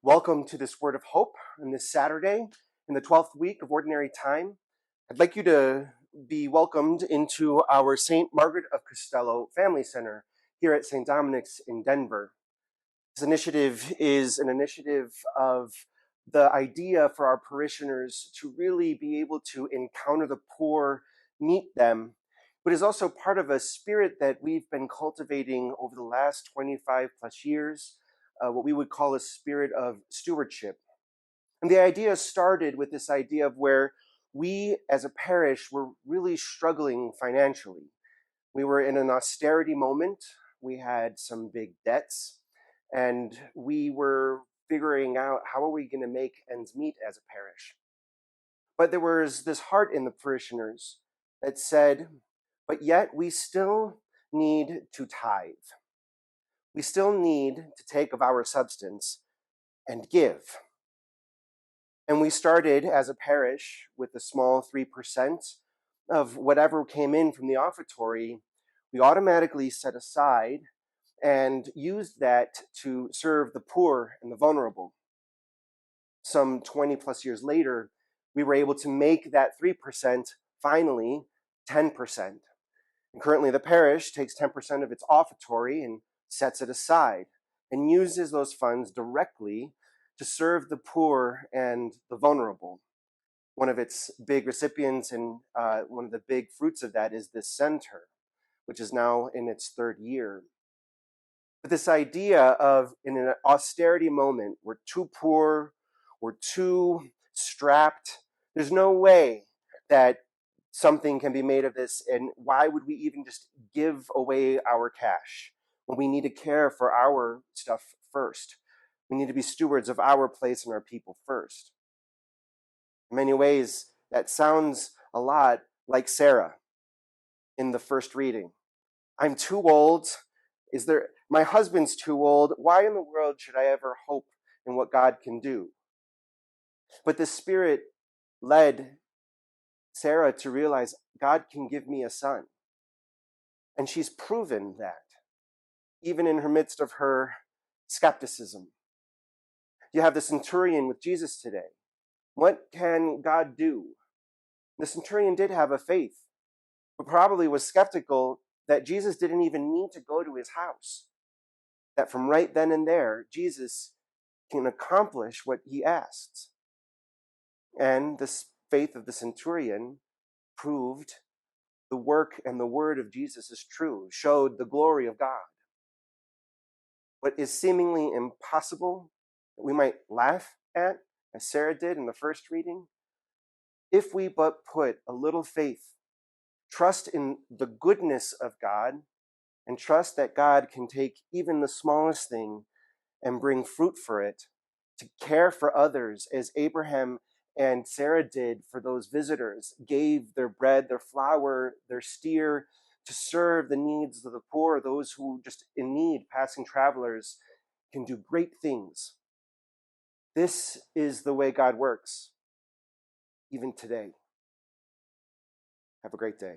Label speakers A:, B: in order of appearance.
A: Welcome to this Word of Hope on this Saturday in the 12th week of Ordinary Time. I'd like you to be welcomed into our St. Margaret of Costello Family Center here at St. Dominic's in Denver. This initiative is an initiative of the idea for our parishioners to really be able to encounter the poor, meet them, but is also part of a spirit that we've been cultivating over the last 25 plus years, what we would call a spirit of stewardship. And the idea started with this idea of where we as a parish were really struggling financially. We were in an austerity moment. We had some big debts, and we were figuring out how are we going to make ends meet as a parish. But there was this heart in the parishioners that said, but yet we still need to tithe. We still need to take of our substance and give. And we started as a parish with a small 3% of whatever came in from the offertory. We automatically set aside and used that to serve the poor and the vulnerable. Some 20 plus years later, we were able to make that 3% finally 10%. And currently the parish takes 10% of its offertory and sets it aside and uses those funds directly to serve the poor and the vulnerable. One of its big recipients and one of the big fruits of that is this center, which is now in its third year. But this idea of, in an austerity moment, we're too poor, we're too strapped, there's no way that something can be made of this, and why would we even just give away our cash when we need to care for our stuff first? We need to be stewards of our place and our people first. In many ways, that sounds a lot like Sarah in the first reading. I'm too old. My husband's too old. Why in the world should I ever hope in what God can do? But the Spirit led Sarah to realize God can give me a son. And she's proven that, even in her midst of her skepticism. You have the centurion with Jesus today. What can God do? The centurion did have a faith, but probably was skeptical that Jesus didn't even need to go to his house. That from right then and there, Jesus can accomplish what he asks. And the faith of the centurion proved the work and the word of Jesus is true, showed the glory of God. What is seemingly impossible, that we might laugh at, as Sarah did in the first reading, if we but put a little faith, trust in the goodness of God, and trust that God can take even the smallest thing and bring fruit for it, to care for others as Abraham and Sarah did for those visitors, gave their bread, their flour, their steer to serve the needs of the poor, those who just in need, passing travelers, can do great things. This is the way God works, even today. Have a great day.